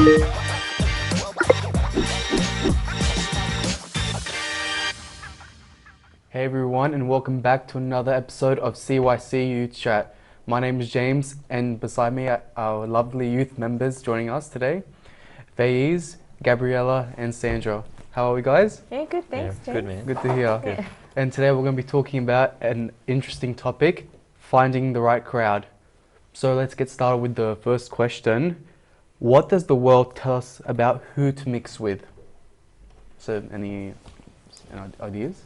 Hey everyone, and welcome back to another episode of CYC Youth Chat. My name is James, and beside me are our lovely youth members joining us today, Faiz, Gabriella, and Sandra. How are we, guys? Yeah, good, thanks, James. Good, man. Good to hear. Yeah. And today we're going to be talking about an interesting topic, finding the right crowd. So let's get started with the first question. What does the world tell us about who to mix with? So any ideas?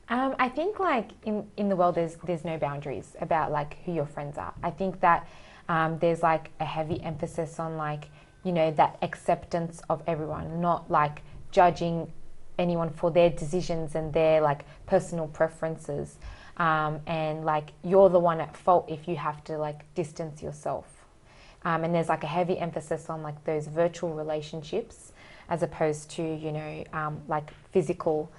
I think like in the world there's no boundaries about like who your friends are. I think that there's like a heavy emphasis on like, you know, that acceptance of everyone, not like judging anyone for their decisions and their like personal preferences. And like you're the one at fault if you have to like distance yourself. And there's like a heavy emphasis on like those virtual relationships as opposed to, you know, like physical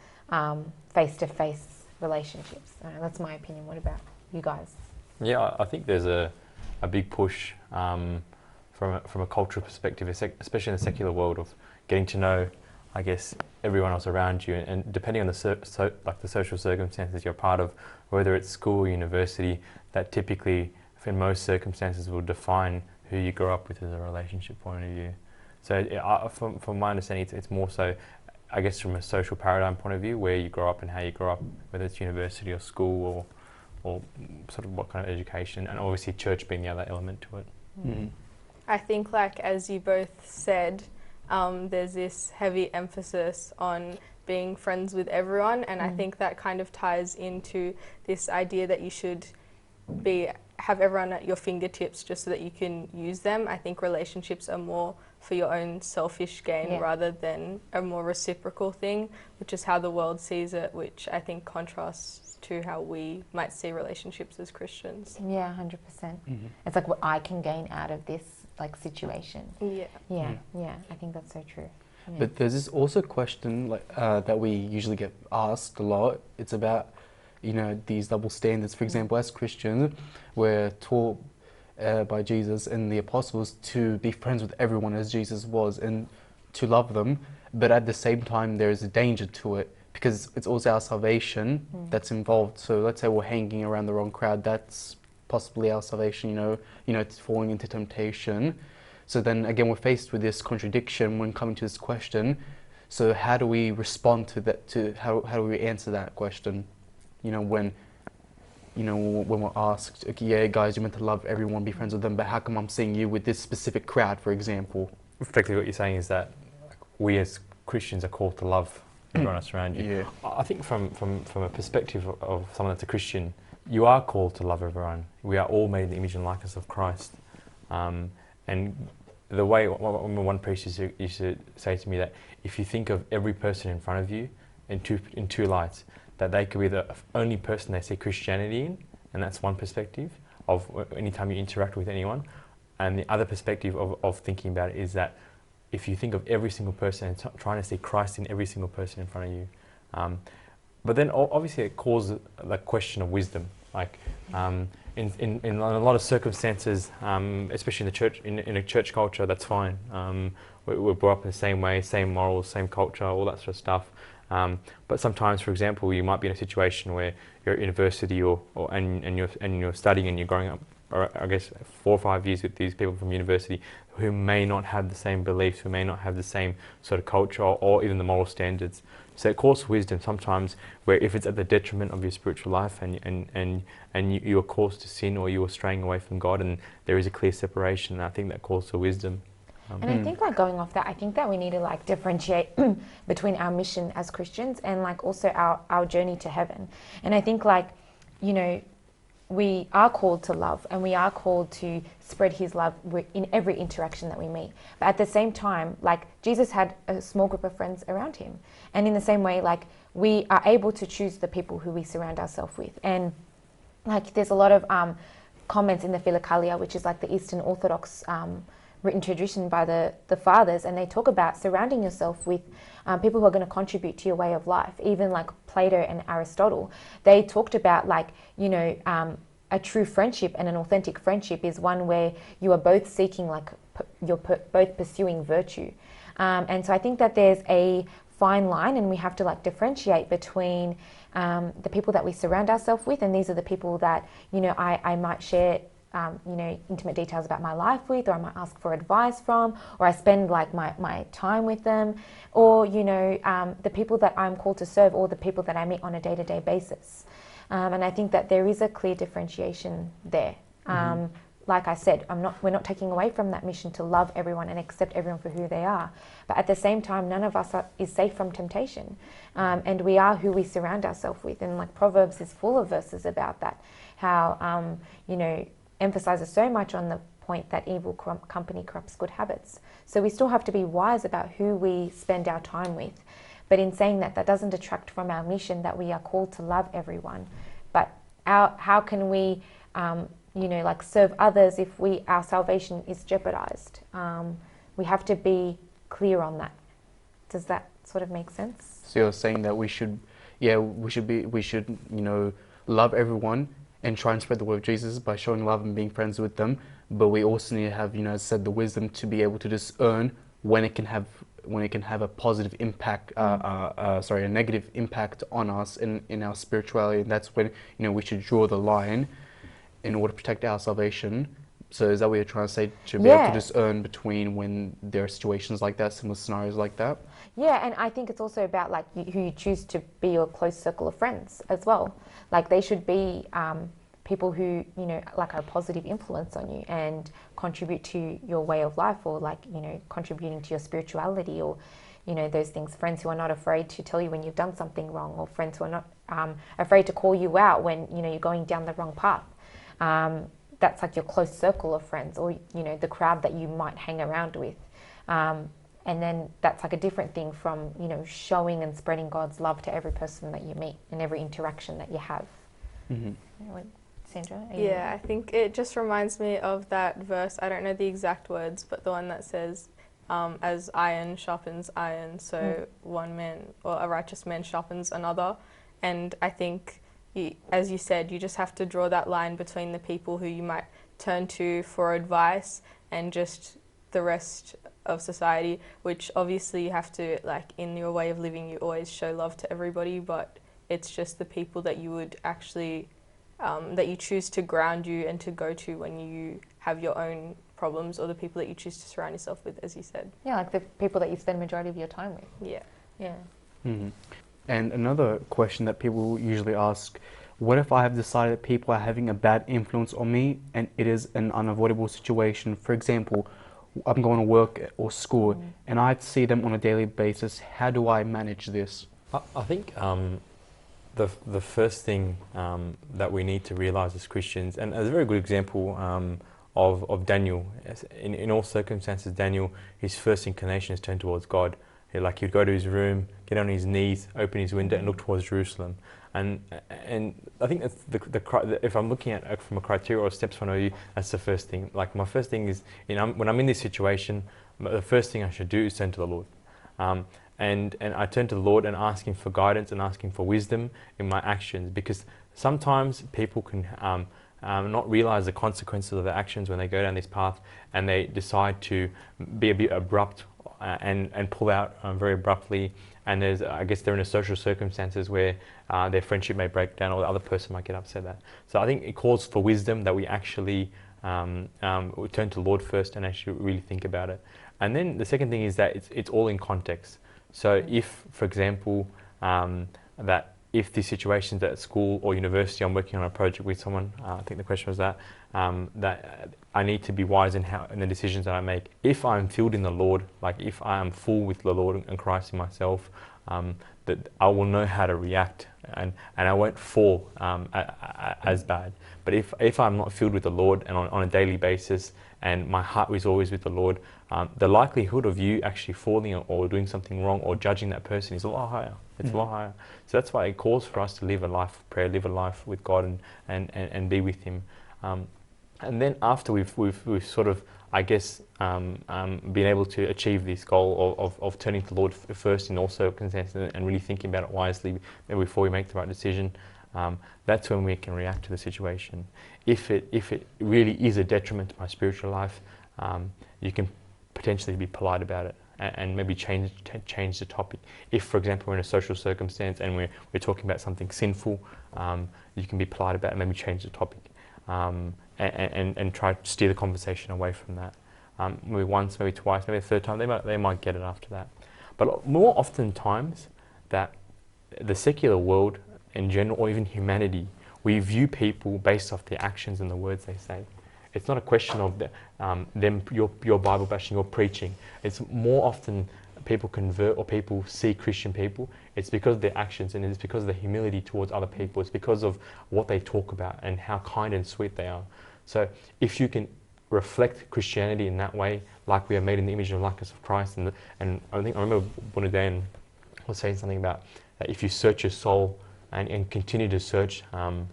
face-to-face relationships. That's my opinion. What about you guys? Yeah, I think there's a big push from a cultural perspective, especially in the secular world, of getting to know, I guess, everyone else around you, and depending on the social circumstances you're part of, whether it's school or university, that typically, in most circumstances, will define who you grow up with as a relationship point of view. So, from my understanding, it's more so, I guess, from a social paradigm point of view, where you grow up and how you grow up, whether it's university or school or sort of what kind of education, and obviously church being the other element to it. Mm-hmm. I think, like as you both said, there's this heavy emphasis on being friends with everyone, and I think that kind of ties into this idea that you should have everyone at your fingertips just so that you can use them. I think relationships are more for your own selfish gain rather than a more reciprocal thing, which is how the world sees it, which I think contrasts to how we might see relationships as Christians. Yeah, 100%. It's like what I can gain out of this like situation. Yeah, I think that's so true. Yeah. But there's this also question like that we usually get asked a lot. It's about, you know, these double standards. For example, as Christians, we're taught by Jesus and the apostles to be friends with everyone as Jesus was and to love them. But at the same time, there is a danger to it because it's also our salvation that's involved. So let's say we're hanging around the wrong crowd. That's possibly our salvation, you know, it's falling into temptation. So then again, we're faced with this contradiction when coming to this question. So how do we respond to that? How do we answer that question? You know, when we're asked, okay, yeah, guys, you're meant to love everyone, be friends with them, but how come I'm seeing you with this specific crowd, for example? Effectively, what you're saying is that we as Christians are called to love everyone else around you. Yeah. I think from a perspective of someone that's a Christian, you are called to love everyone. We are all made in the image and likeness of Christ. And the way one priest used to say to me that if you think of every person in front of you in two lights, that they could be the only person they see Christianity in, and that's one perspective of anytime you interact with anyone. And the other perspective of thinking about it is that if you think of every single person and trying to see Christ in every single person in front of you. But then obviously it calls the question of wisdom. Like in a lot of circumstances, especially in the church, in a church culture, that's fine. We're brought up in the same way, same morals, same culture, all that sort of stuff. But sometimes, for example, you might be in a situation where you're at university and you're studying and you're growing up, or I guess 4 or 5 years with these people from university who may not have the same beliefs, who may not have the same sort of culture or even the moral standards. So it calls for wisdom sometimes, where if it's at the detriment of your spiritual life and you are caused to sin or you are straying away from God, and there is a clear separation, and I think that calls for wisdom. And I think like going off that, I think that we need to like differentiate between our mission as Christians and like also our journey to heaven. And I think like, you know, we are called to love and we are called to spread his love in every interaction that we meet. But at the same time, like Jesus had a small group of friends around him. And in the same way, like we are able to choose the people who we surround ourselves with. And like there's a lot of comments in the Philokalia, which is like the Eastern Orthodox written tradition by the fathers, and they talk about surrounding yourself with people who are going to contribute to your way of life. Even like Plato and Aristotle, they talked about like, you know, a true friendship and an authentic friendship is one where you are both seeking, like, both pursuing virtue. And so I think that there's a fine line, and we have to like differentiate between the people that we surround ourselves with, and these are the people that, you know, I might share you know, intimate details about my life with, or I might ask for advice from, or I spend like my time with them, or, you know, the people that I'm called to serve, or the people that I meet on a day-to-day basis. And I think that there is a clear differentiation there. Like I said, we're not taking away from that mission to love everyone and accept everyone for who they are. But at the same time, none of us is safe from temptation. And we are who we surround ourselves with. And like Proverbs is full of verses about that. How, you know, emphasizes so much on the point that evil company corrupts good habits. So we still have to be wise about who we spend our time with. But in saying that, that doesn't detract from our mission that we are called to love everyone. But how can we, you know, like serve others if our salvation is jeopardized? We have to be clear on that. Does that sort of make sense? So you're saying that we should, you know, love everyone and try and spread the word of Jesus by showing love and being friends with them. But we also need to have, you know, as said, the wisdom to be able to discern when it can have a positive impact, a negative impact on us in our spirituality. And that's when, you know, we should draw the line in order to protect our salvation. So is that what you're trying to say, to be able to discern between when there are situations like that, similar scenarios like that? Yeah, and I think it's also about like who you choose to be your close circle of friends as well. Like they should be people who, you know, like are a positive influence on you and contribute to your way of life, or like, you know, contributing to your spirituality, or, you know, those things. Friends who are not afraid to tell you when you've done something wrong, or friends who are not afraid to call you out when, you know, you're going down the wrong path. That's like your close circle of friends, or, you know, the crowd that you might hang around with. And then that's like a different thing from, you know, showing and spreading God's love to every person that you meet and every interaction that you have. Sandra? Yeah, I think it just reminds me of that verse. I don't know the exact words, but the one that says, as iron sharpens iron, so one man, or a righteous man, sharpens another. And I think, as you said, you just have to draw that line between the people who you might turn to for advice and just the rest of society, which obviously you have to, like, in your way of living, you always show love to everybody, but it's just the people that you would actually, that you choose to ground you and to go to when you have your own problems, or the people that you choose to surround yourself with, as you said. Yeah, like the people that you spend the majority of your time with. Yeah. Yeah. And another question that people usually ask, what if I have decided that people are having a bad influence on me and it is an unavoidable situation? For example, I'm going to work or school and I see them on a daily basis. How do I manage this? I think the first thing that we need to realize as Christians, and as a very good example of Daniel, in all circumstances, Daniel, his first inclination is turned towards God. Like he'd go to his room, get on his knees, open his window and look towards Jerusalem. And I think that's if I'm looking at it from a criteria or steps point of view, that's the first thing. Like my first thing is, when I'm in this situation, the first thing I should do is turn to the Lord. And I turn to the Lord and ask Him for guidance and ask Him for wisdom in my actions, because sometimes people can not realize the consequences of their actions when they go down this path and they decide to be a bit abrupt and pull out very abruptly. And I guess they're in a social circumstances where their friendship may break down or the other person might get upset at. So I think it calls for wisdom that we actually we turn to the Lord first and actually really think about it. And then the second thing is that it's all in context. So if, for example, that if the situation's at school or university, I'm working on a project with someone, I think the question was that I need to be wise in the decisions that I make. If I'm filled in the Lord, like if I am full with the Lord and Christ in myself, that I will know how to react and I won't fall as bad. But if I'm not filled with the Lord and on a daily basis and my heart is always with the Lord, the likelihood of you actually falling or doing something wrong or judging that person is a lot higher. It's a lot higher. So that's why it calls for us to live a life of prayer, live a life with God and be with Him. And then after we've sort of, I guess, been able to achieve this goal of turning to the Lord first in all circumstances and really thinking about it wisely before we make the right decision, that's when we can react to the situation. If it really is a detriment to my spiritual life, you can potentially be polite about it and maybe change the topic. If, for example, we're in a social circumstance and we're talking about something sinful, you can be polite about it and maybe change the topic, and try to steer the conversation away from that. Maybe once, maybe twice, maybe a third time, they might get it after that. But more often times, that the secular world in general, or even humanity, we view people based off their actions and the words they say. It's not a question of your Bible bashing or preaching. It's more often people convert or people see Christian people. It's because of their actions, and it's because of the humility towards other people. It's because of what they talk about and how kind and sweet they are. So if you can reflect Christianity in that way, like we are made in the image and likeness of Christ, and I remember Bonadan was saying something about that if you search your soul and continue to search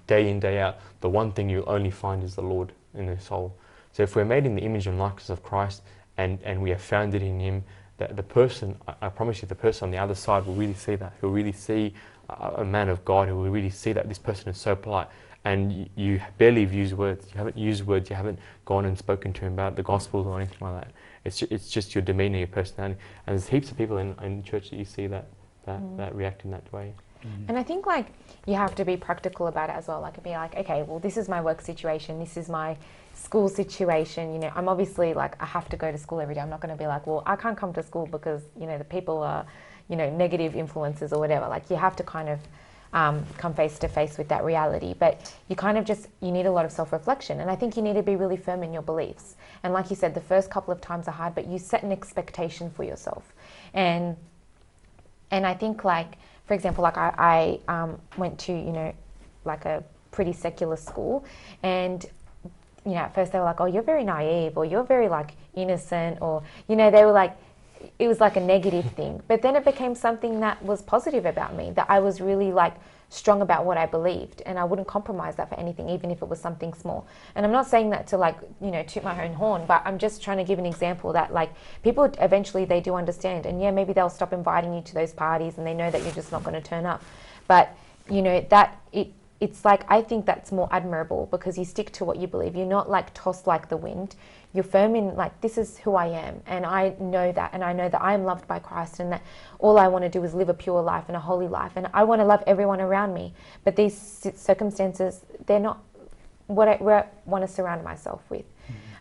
day in, day out, the one thing you'll only find is the Lord in the soul. So if we're made in the image and likeness of Christ and we are founded in Him, the person, I promise you, the person on the other side will really see that. He'll really see a man of God who will really see that this person is so polite. And you barely have used words. You haven't used words. You haven't gone and spoken to him about the gospel or anything like that. It's just your demeanour, your personality. And there's heaps of people in church that you see that react in that way. And I think like you have to be practical about it as well. Like be like, okay, well, this is my work situation. This is my school situation. You know, I'm obviously like, I have to go to school every day. I'm not going to be like, well, I can't come to school because, you know, the people are, you know, negative influences or whatever. Like you have to kind of come face to face with that reality. But you kind of you need a lot of self-reflection. And I think you need to be really firm in your beliefs. And like you said, the first couple of times are hard, but you set an expectation for yourself. And I think like, for example, like I went to, you know, like a pretty secular school, and, you know, at first they were like, oh, you're very naive, or you're very like innocent, or, you know, they were like, it was like a negative thing. But then it became something that was positive about me, that I was really like strong about what I believed, and I wouldn't compromise that for anything, even if it was something small. And I'm not saying that to like, you know, toot my own horn, but I'm just trying to give an example that like people eventually they do understand, and yeah, maybe they'll stop inviting you to those parties and they know that you're just not going to turn up. But you know, that it's like, I think that's more admirable because you stick to what you believe. You're not like tossed like the wind. You're firm in like, this is who I am, and I know that, and I know that I am loved by Christ, and that all I want to do is live a pure life and a holy life, and I want to love everyone around me. But these circumstances, they're not what I want to surround myself with.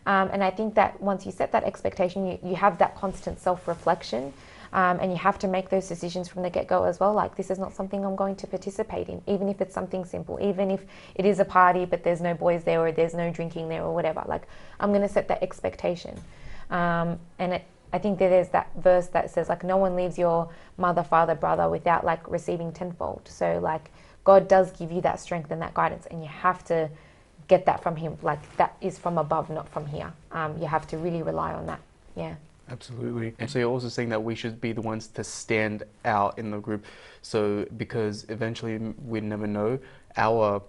And I think that once you set that expectation, you have that constant self-reflection. And you have to make those decisions from the get-go as well. Like, this is not something I'm going to participate in, even if it's something simple, even if it is a party but there's no boys there or there's no drinking there or whatever. Like, I'm going to set that expectation. I think that there's that verse that says, like, no one leaves your mother, father, brother without, like, receiving tenfold. So, like, God does give you that strength and that guidance, and you have to get that from Him. Like, that is from above, not from here. You have to really rely on that. Yeah. Absolutely. And so you're also saying that we should be the ones to stand out in the group. So because eventually we never know, our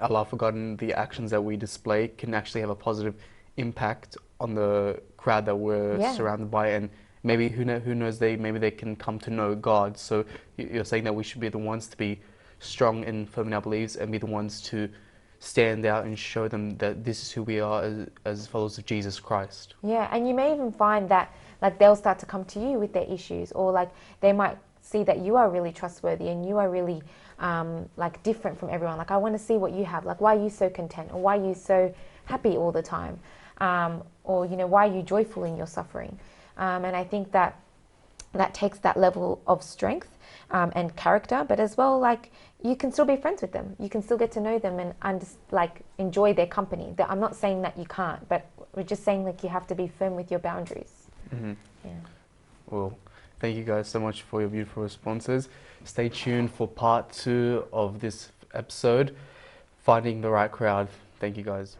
Allah for God and the actions that we display can actually have a positive impact on the crowd that we're surrounded by. And maybe, who knows, maybe they can come to know God. So you're saying that we should be the ones to be strong and firm in our beliefs and be the ones to stand out and show them that this is who we are as followers of Jesus Christ. Yeah, and you may even find that like they'll start to come to you with their issues, or like they might see that you are really trustworthy and you are really like different from everyone. Like, I want to see what you have. Like, why are you so content, or why are you so happy all the time, or you know, why are you joyful in your suffering? And I think that takes that level of strength and character, but as well, like, you can still be friends with them. You can still get to know them and like enjoy their company. I'm not saying that you can't, but we're just saying like you have to be firm with your boundaries. Mm-hmm. Yeah. Well, thank you guys so much for your beautiful responses. Stay tuned for part 2 of this episode, Finding the Right Crowd. Thank you guys.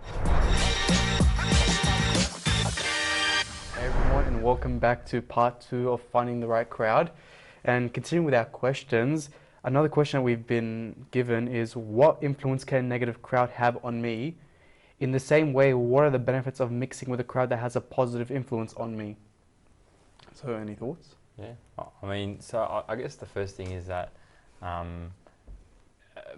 Hey everyone, and welcome back to part 2 of Finding the Right Crowd. And continuing with our questions, another question that we've been given is, what influence can a negative crowd have on me? In the same way, what are the benefits of mixing with a crowd that has a positive influence on me? So, any thoughts? Yeah, I mean, so I guess the first thing is that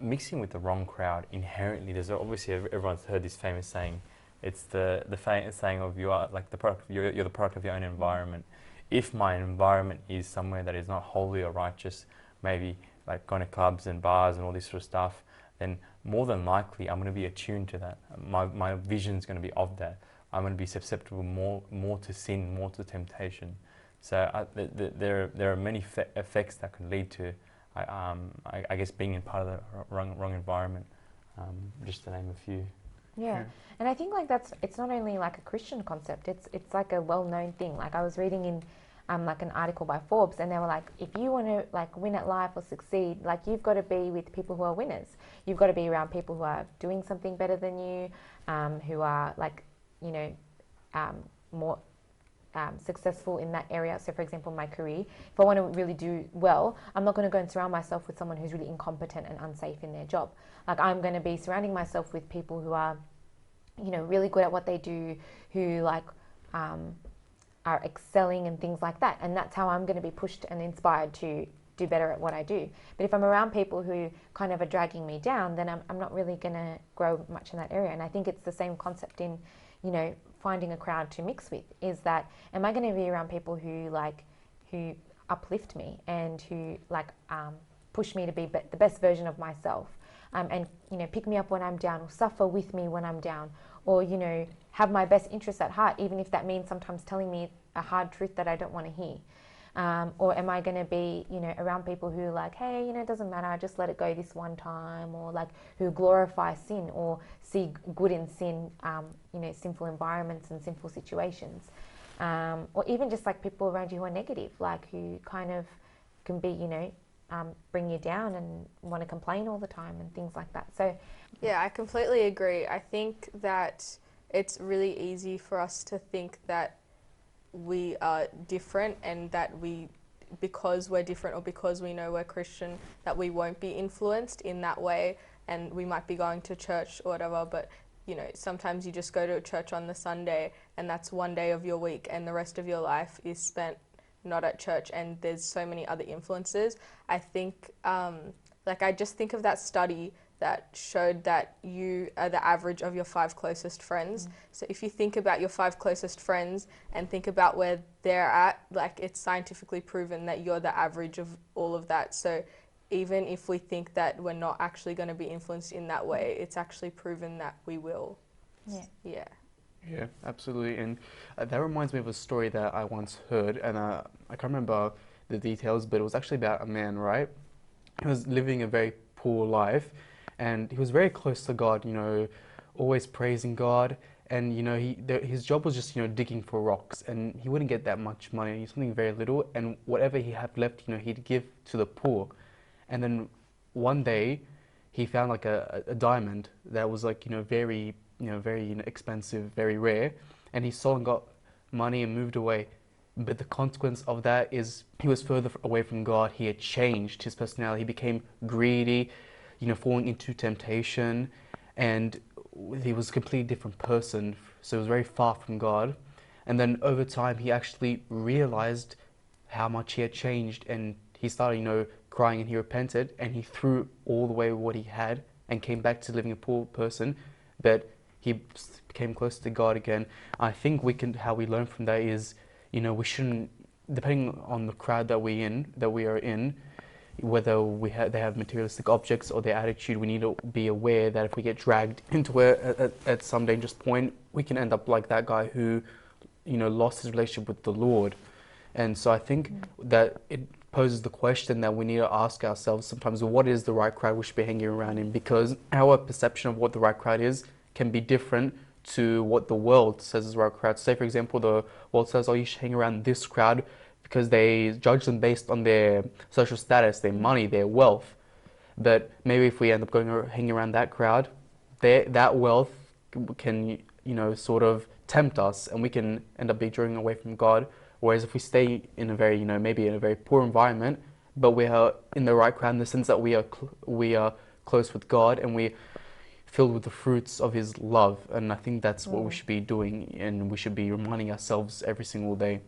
mixing with the wrong crowd inherently, there's obviously, everyone's heard this famous saying, it's the famous saying of you are like the product, you're the product of your own environment. If my environment is somewhere that is not holy or righteous, maybe like going to clubs and bars and all this sort of stuff, then more than likely I'm going to be attuned to that. My vision's going to be of that. I'm going to be susceptible more to sin, more to temptation. So there are many effects that can lead to, I guess, being in part of the wrong environment. Just to name a few. Yeah, and I think like it's not only like a Christian concept. It's like a well-known thing. Like I was reading in like an article by Forbes, and they were like, if you want to like win at life or succeed, like you've got to be with people who are winners. You've got to be around people who are doing something better than you, who are like, you know, more successful in that area. So for example, my career, if I want to really do well, I'm not going to go and surround myself with someone who's really incompetent and unsafe in their job. Like I'm going to be surrounding myself with people who are, you know, really good at what they do, who like are excelling and things like that. And that's how I'm going to be pushed and inspired to do better at what I do. But if I'm around people who kind of are dragging me down, then I'm not really going to grow much in that area. And I think it's the same concept in, you know, finding a crowd to mix with, is that am I going to be around people who uplift me and who like push me to be the best version of myself, and you know, pick me up when I'm down, or suffer with me when I'm down, or you know, have my best interests at heart, even if that means sometimes telling me a hard truth that I don't want to hear. Or am I going to be, you know, around people who are like, hey, you know, it doesn't matter, I just let it go this one time, or like who glorify sin or see good in sin, you know, sinful environments and sinful situations, or even just like people around you who are negative, like who kind of can be, you know, bring you down and want to complain all the time and things like that. So yeah, I completely agree. I think that it's really easy for us to think that we are different, and that because we're different, or because we know we're Christian, that we won't be influenced in that way, and we might be going to church or whatever, but you know, sometimes you just go to a church on the Sunday and that's one day of your week, and the rest of your life is spent not at church, and there's so many other influences. I think like I just think of that study that showed that you are the average of your 5 closest friends. So if you think about your 5 closest friends and think about where they're at, like it's scientifically proven that you're the average of all of that. So even if we think that we're not actually going to be influenced in that way, it's actually proven that we will. Yeah. Yeah, absolutely. And that reminds me of a story that I once heard, and I can't remember the details, but it was actually about a man, right? He was living a very poor life, and he was very close to God, you know, always praising God. And, you know, his job was just, you know, digging for rocks, and he wouldn't get that much money, something very little. And whatever he had left, you know, he'd give to the poor. And then one day he found like a diamond that was like, very expensive, very rare. And he sold and got money and moved away. But the consequence of that is he was further away from God. He had changed his personality. He became greedy, falling into temptation, and he was a completely different person. So he was very far from God. And then over time, he actually realized how much he had changed, and he started, crying, and he repented, and he threw all away what he had and came back to living a poor person. But he became close to God again. I think how we learn from that is, we shouldn't, depending on the crowd that we are in, whether they have materialistic objects or their attitude, we need to be aware that if we get dragged into it at some dangerous point, we can end up like that guy who, lost his relationship with the Lord. And so I think that it poses the question that we need to ask ourselves sometimes: what is the right crowd we should be hanging around in? Because our perception of what the right crowd is can be different to what the world says is the right crowd. Say, for example, the world says, oh, you should hang around this crowd because they judge them based on their social status, their money, their wealth. But maybe if we end up hanging around that crowd, that wealth can, sort of tempt us, and we can end up being drawn away from God. Whereas if we stay in a very, maybe in a very poor environment, but we are in the right crowd in the sense that we are close with God, and we filled with the fruits of His love. And I think that's what we should be doing, and we should be reminding ourselves every single day.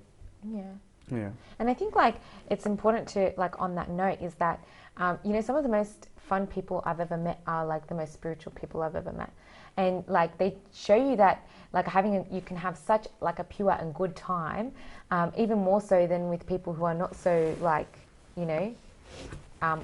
Yeah. Yeah. And I think like it's important to like on that note is that you know, some of the most fun people I've ever met are like the most spiritual people I've ever met, and like they show you that like you can have such like a pure and good time, even more so than with people who are not so like, you know,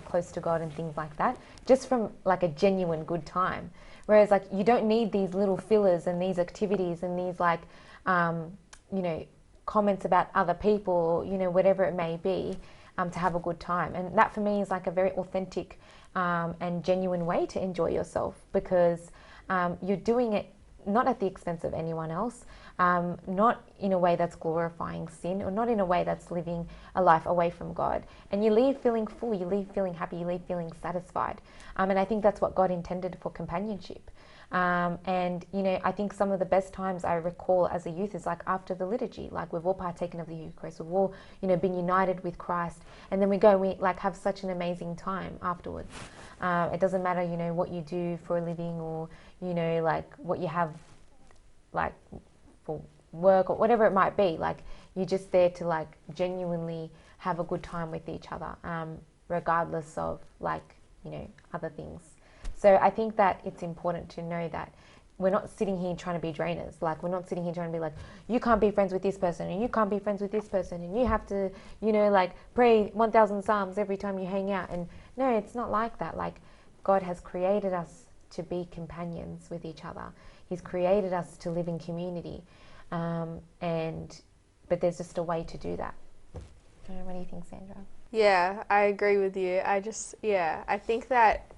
close to God and things like that, just from like a genuine good time. Whereas like you don't need these little fillers and these activities and these like you know, comments about other people, or, you know, whatever it may be, to have a good time. And that for me is like a very authentic and genuine way to enjoy yourself, because you're doing it not at the expense of anyone else, not in a way that's glorifying sin, or not in a way that's living a life away from God. And you leave feeling full, you leave feeling happy, you leave feeling satisfied. And I think that's what God intended for companionship. And, you know, I think some of the best times I recall as a youth is like after the liturgy, like we've all partaken of the Eucharist, we've all, you know, been united with Christ, and then we go and we like have such an amazing time afterwards. It doesn't matter, you know, what you do for a living, or, you know, like what you have like for work or whatever it might be. Like you're just there to like genuinely have a good time with each other, regardless of like, you know, other things. So I think that it's important to know that we're not sitting here trying to be drainers. Like, we're not sitting here trying to be like, you can't be friends with this person, and you can't be friends with this person, and you have to, you know, like pray 1,000 Psalms every time you hang out. And no, it's not like that. Like, God has created us to be companions with each other. He's created us to live in community. But there's just a way to do that. I don't know, what do you think, Sandra? Yeah, I agree with you. I think that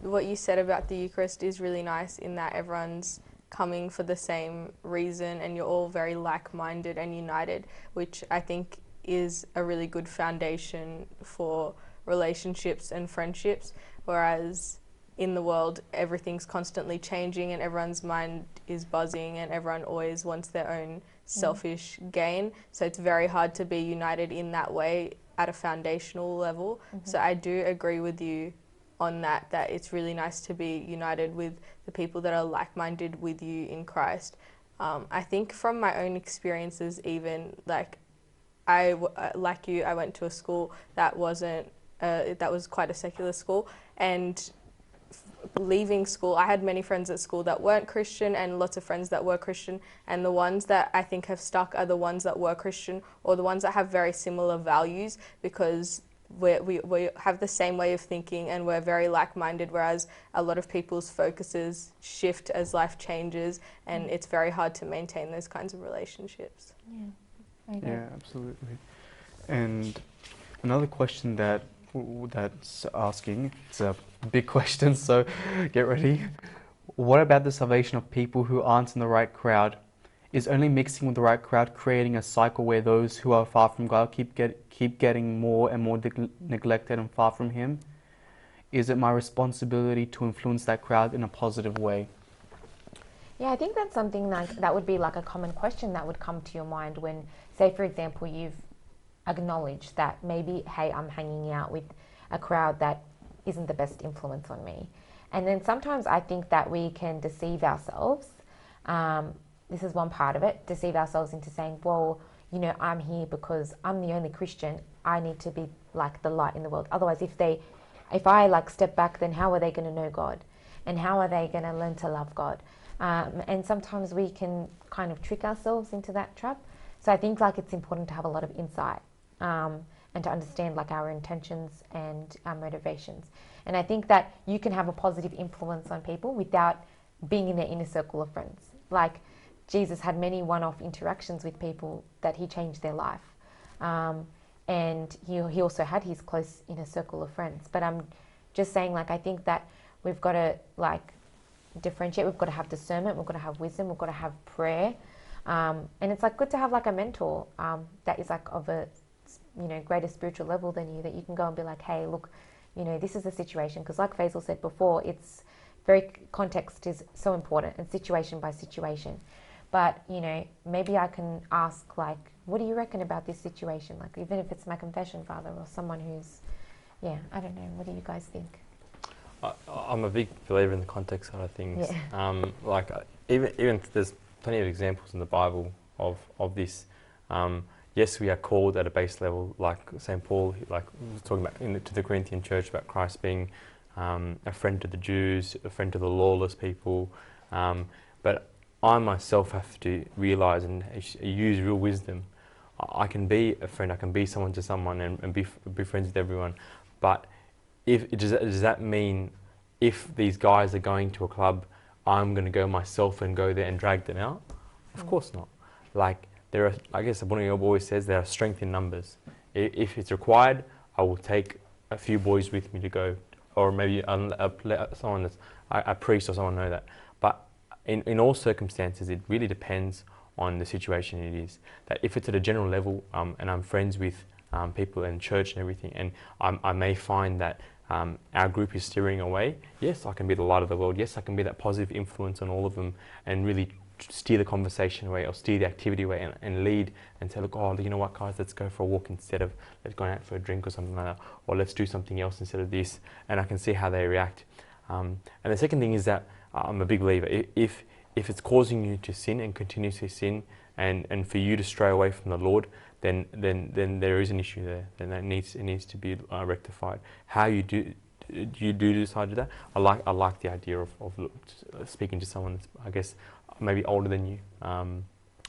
what you said about the Eucharist is really nice, in that everyone's coming for the same reason and you're all very like-minded and united, which I think is a really good foundation for relationships and friendships. Whereas in the world, everything's constantly changing and everyone's mind is buzzing and everyone always wants their own selfish gain. So it's very hard to be united in that way at a foundational level. So I do agree with you on that it's really nice to be united with the people that are like-minded with you in Christ. I think from my own experiences, even like like you, I went to a school that wasn't that was quite a secular school, and leaving school, I had many friends at school that weren't Christian and lots of friends that were Christian, and the ones that I think have stuck are the ones that were Christian, or the ones that have very similar values, because we have the same way of thinking and we're very like-minded, whereas a lot of people's focuses shift as life changes, and it's very hard to maintain those kinds of relationships. Yeah, absolutely. And another question that's asking, it's a big question, so get ready. What about the salvation of people who aren't in the right crowd? Is only mixing with the right crowd creating a cycle where those who are far from God keep getting more and more neglected and far from Him? Is it my responsibility to influence that crowd in a positive way? Yeah, I think that's something like that would be like a common question that would come to your mind when, say, for example, you've acknowledged that maybe, hey, I'm hanging out with a crowd that isn't the best influence on me. And then sometimes I think that we can deceive ourselves. This is one part of it, deceive ourselves into saying, well, you know, I'm here because I'm the only Christian. I need to be like the light in the world. Otherwise, if I like step back, then how are they going to know God? And how are they going to learn to love God? And sometimes we can kind of trick ourselves into that trap. So I think like it's important to have a lot of insight and to understand like our intentions and our motivations. And I think that you can have a positive influence on people without being in their inner circle of friends. Like Jesus had many one-off interactions with people that He changed their life. And he also had his close inner circle of friends. But I'm just saying, like, I think that we've got to like differentiate. We've got to have discernment. We've got to have wisdom. We've got to have prayer. And it's like good to have like a mentor that is like of a, you know, greater spiritual level than you, that you can go and be like, hey, look, you know, this is the situation. Because like Faisal said before, it's very, context is so important, and situation by situation. But, you know, maybe I can ask, like, what do you reckon about this situation? Like, even if it's my confession father or someone who's, yeah, I don't know. What do you guys think? I'm a big believer in the context side of things. Yeah. Like, even there's plenty of examples in the Bible of this. yes, we are called at a base level, like St. Paul, like was talking about to the Corinthian church about Christ being a friend to the Jews, a friend to the lawless people. But I myself have to realise and use real wisdom. I can be a friend, I can be someone to someone and be friends with everyone. But does that mean if these guys are going to a club, I'm going to go myself and go there and drag them out? Of course not. Like, there are, I guess one of your boys says there are strength in numbers. If it's required, I will take a few boys with me to go, or maybe someone that's a priest or someone know that. But in all circumstances, it really depends on the situation it is. That if it's at a general level, and I'm friends with people in church and everything, and I may find that our group is steering away, yes, I can be the light of the world. Yes, I can be that positive influence on all of them and really steer the conversation away or steer the activity away and lead and say, look, oh, you know what, guys, let's go for a walk instead of let's go out for a drink or something like that, or let's do something else instead of this, and I can see how they react. And the second thing is that I'm a big believer. If it's causing you to sin and continuously sin, and for you to stray away from the Lord, then there is an issue there. Then it needs to be rectified. How you decide to do that? I like the idea of speaking to someone that's, I guess, maybe older than you,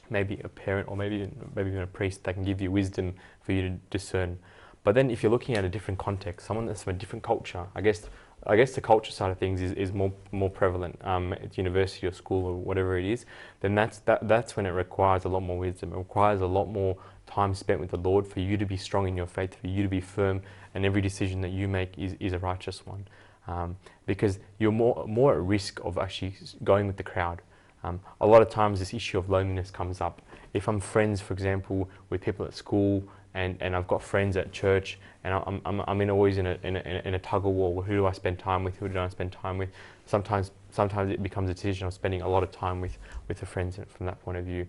maybe a parent, or maybe even a priest that can give you wisdom for you to discern. But then if you're looking at a different context, someone that's from a different culture, I guess the culture side of things is more prevalent at university or school or whatever it is, then that's when it requires a lot more wisdom. It requires a lot more time spent with the Lord for you to be strong in your faith, for you to be firm, and every decision that you make is a righteous one. Because you're more at risk of actually going with the crowd. A lot of times this issue of loneliness comes up. If I'm friends, for example, with people at school, and I've got friends at church, and I'm always in a tug of war. Who do I spend time with? Who do I spend time with? Sometimes it becomes a decision of spending a lot of time with the friends from that point of view.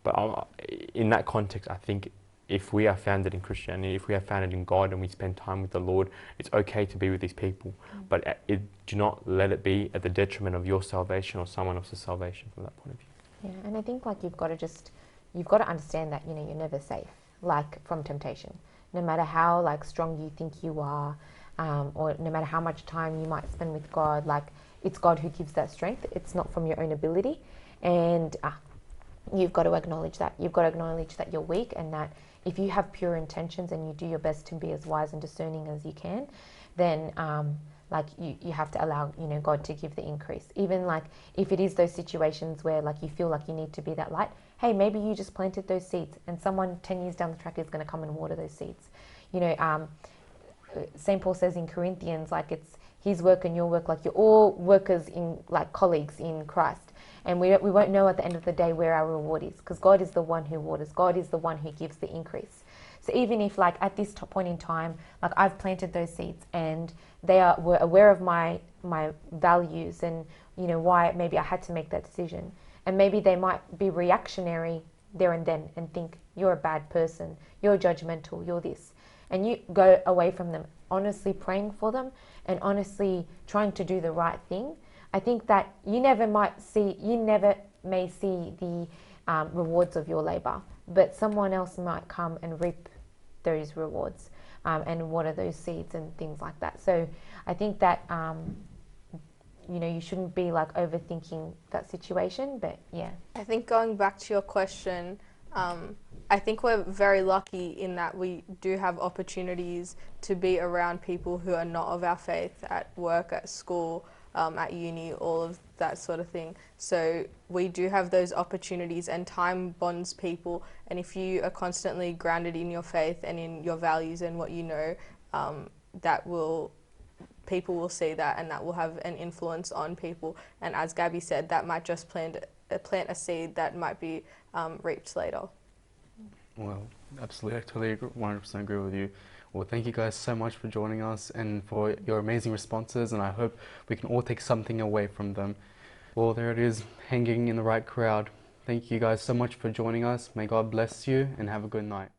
But in that context, I think if we are founded in Christianity, if we are founded in God and we spend time with the Lord, it's okay to be with these people. But do not let it be at the detriment of your salvation or someone else's salvation from that point of view. Yeah, and I think like you've got to understand that, you know, you're never safe, like from temptation. No matter how like strong you think you are, or no matter how much time you might spend with God, like it's God who gives that strength. It's not from your own ability, and you've got to acknowledge that. You've got to acknowledge that you're weak, and that if you have pure intentions and you do your best to be as wise and discerning as you can, then like you have to allow, you know, God to give the increase. Even like if it is those situations where like you feel like you need to be that light, hey, maybe you just planted those seeds and someone 10 years down the track is going to come and water those seeds. You know, St. Paul says in Corinthians, like it's his work and your work, like you're all workers in, like colleagues in Christ. And we won't know at the end of the day where our reward is, because God is the one who waters. God is the one who gives the increase. So even if like at this point in time, like I've planted those seeds and were aware of my values and, you know, why maybe I had to make that decision. And maybe they might be reactionary there and then and think, you're a bad person, you're judgmental, you're this. And you go away from them, honestly praying for them and honestly trying to do the right thing. I think that you never may see the rewards of your labor, but someone else might come and reap those rewards and water those seeds and things like that. So I think that, you know, you shouldn't be like overthinking that situation, but yeah. I think going back to your question, I think we're very lucky in that we do have opportunities to be around people who are not of our faith at work, at school, at uni, all of that sort of thing. So we do have those opportunities, and time bonds people, and if you are constantly grounded in your faith and in your values and what you know, people will see that, and that will have an influence on people. And as Gabby said, that might just plant a seed that might be reaped later. Well, absolutely, I totally 100% agree with you. Well, thank you guys so much for joining us and for your amazing responses, and I hope we can all take something away from them. Well, there it is, hanging in the right crowd. Thank you guys so much for joining us. May God bless you and have a good night.